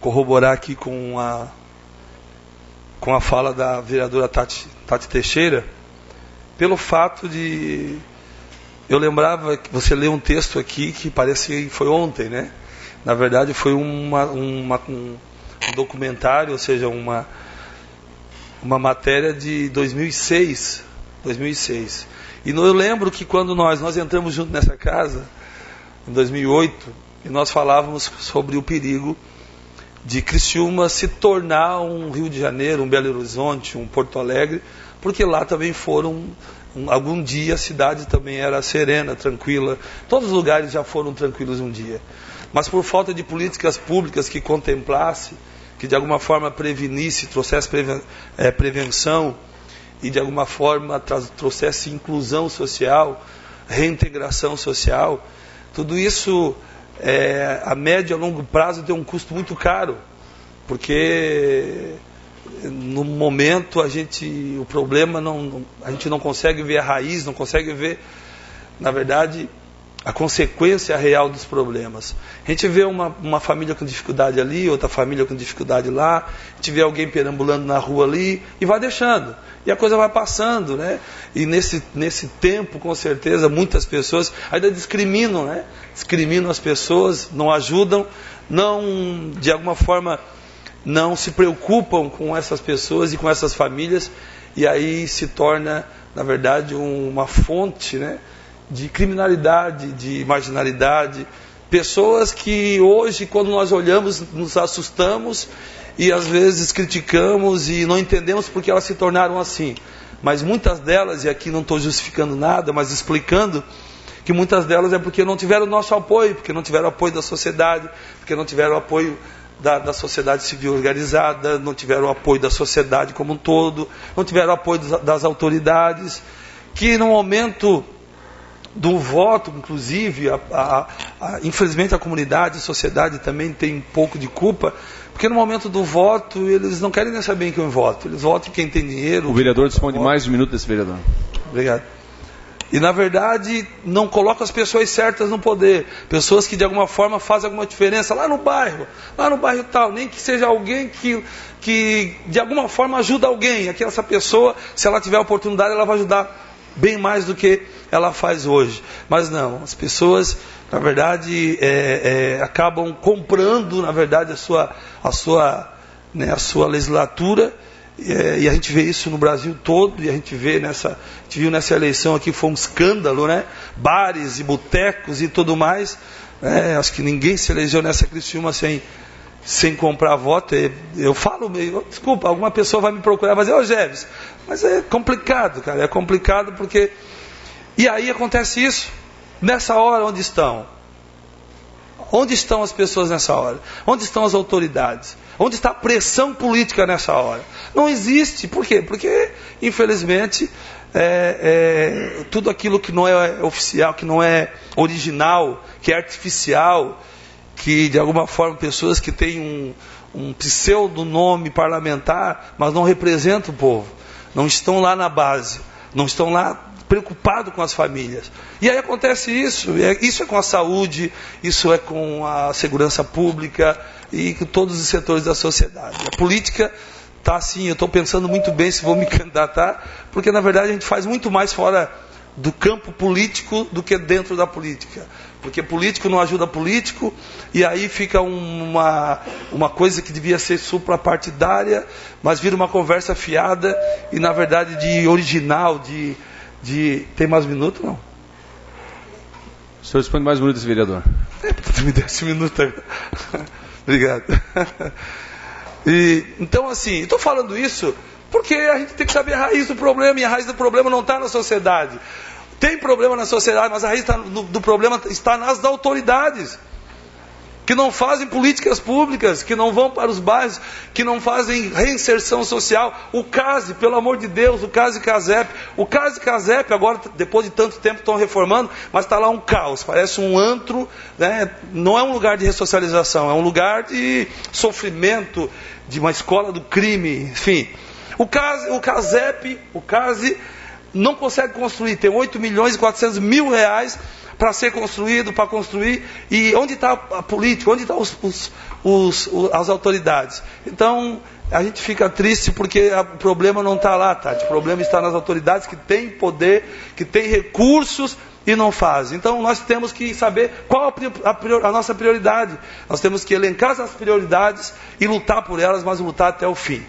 corroborar aqui com a fala da vereadora Tati Teixeira, pelo fato de... Eu lembrava que você leu um texto aqui que parece que foi ontem, né? Na verdade foi um documentário, ou seja, uma matéria de 2006. E eu lembro que quando nós entramos junto nessa casa, em 2008, e nós falávamos sobre o perigo de Criciúma se tornar um Rio de Janeiro, um Belo Horizonte, um Porto Alegre, porque lá também algum dia a cidade também era serena, tranquila. Todos os lugares já foram tranquilos um dia. Mas por falta de políticas públicas que contemplasse, que de alguma forma prevenisse, trouxesse prevenção e de alguma forma trouxesse inclusão social, reintegração social, tudo isso a médio e a longo prazo tem um custo muito caro, porque no momento a gente não consegue ver a raiz, não consegue ver, na verdade, a consequência real dos problemas. A gente vê uma família com dificuldade ali, outra família com dificuldade lá, a gente vê alguém perambulando na rua ali e vai deixando. E a coisa vai passando, né? E nesse tempo, com certeza, muitas pessoas ainda discriminam, né? Discriminam as pessoas, não ajudam, de alguma forma, não se preocupam com essas pessoas e com essas famílias, e aí se torna, na verdade, uma fonte, né, de criminalidade, de marginalidade. Pessoas que hoje, quando nós olhamos, nos assustamos e às vezes criticamos e não entendemos porque elas se tornaram assim. Mas muitas delas, e aqui não estou justificando nada, mas explicando que muitas delas é porque não tiveram o nosso apoio, porque não tiveram o apoio da sociedade, porque não tiveram o apoio da sociedade civil organizada, não tiveram o apoio da sociedade como um todo, não tiveram o apoio das autoridades, que no momento do voto, inclusive, infelizmente a comunidade, a sociedade também tem um pouco de culpa, porque no momento do voto eles não querem nem saber em quem voto, eles votam em quem tem dinheiro. O vereador dispõe de mais um minuto desse vereador. Obrigado. E na verdade não coloca as pessoas certas no poder, pessoas que de alguma forma fazem alguma diferença lá no bairro tal, nem que seja alguém que de alguma forma ajuda alguém, essa pessoa, se ela tiver a oportunidade, ela vai ajudar bem mais do que ela faz hoje. Mas não, as pessoas, na verdade, acabam comprando, na verdade, a sua legislatura, e a gente vê isso no Brasil todo, e a gente viu nessa eleição aqui, foi um escândalo, né? Bares e botecos e tudo mais, acho que ninguém se elegeu nessa Criciúma sem comprar voto. Eu falo, desculpa, alguma pessoa vai me procurar e vai dizer, Géves, mas é complicado, cara, é complicado porque... E aí acontece isso, nessa hora onde estão? Onde estão as pessoas nessa hora? Onde estão as autoridades? Onde está a pressão política nessa hora? Não existe. Por quê? Porque, infelizmente, tudo aquilo que não é oficial, que não é original, que é artificial, que de alguma forma pessoas que têm um pseudo-nome parlamentar, mas não representam o povo, não estão lá na base, não estão lá preocupados com as famílias. E aí acontece isso, isso é com a saúde, isso é com a segurança pública e com todos os setores da sociedade. A política está assim, eu estou pensando muito bem se vou me candidatar, porque na verdade a gente faz muito mais fora do campo político do que dentro da política. Porque político não ajuda político, e aí fica uma coisa que devia ser suprapartidária, mas vira uma conversa fiada, e na verdade de original, Tem mais minuto, não? O senhor dispõe de mais um minuto desse vereador. Me deu esse minuto agora. Obrigado. Então assim, estou falando isso porque a gente tem que saber a raiz do problema, e a raiz do problema não está na sociedade. Tem problema na sociedade, mas a raiz do problema está nas autoridades, que não fazem políticas públicas, que não vão para os bairros, que não fazem reinserção social. O CASE, pelo amor de Deus, o CASE e CASEP. O CASE e CASEP, agora, depois de tanto tempo, estão reformando, mas está lá um caos, parece um antro, né? Não é um lugar de ressocialização, é um lugar de sofrimento, de uma escola do crime, enfim. O CASE não consegue construir, tem 8.400.000 reais para ser construído, para construir. E onde está a política? Onde estão as autoridades? Então, a gente fica triste porque o problema não está lá, Tati. O problema está nas autoridades que têm poder, que têm recursos e não fazem. Então, nós temos que saber qual a nossa prioridade. Nós temos que elencar essas prioridades e lutar por elas, mas lutar até o fim.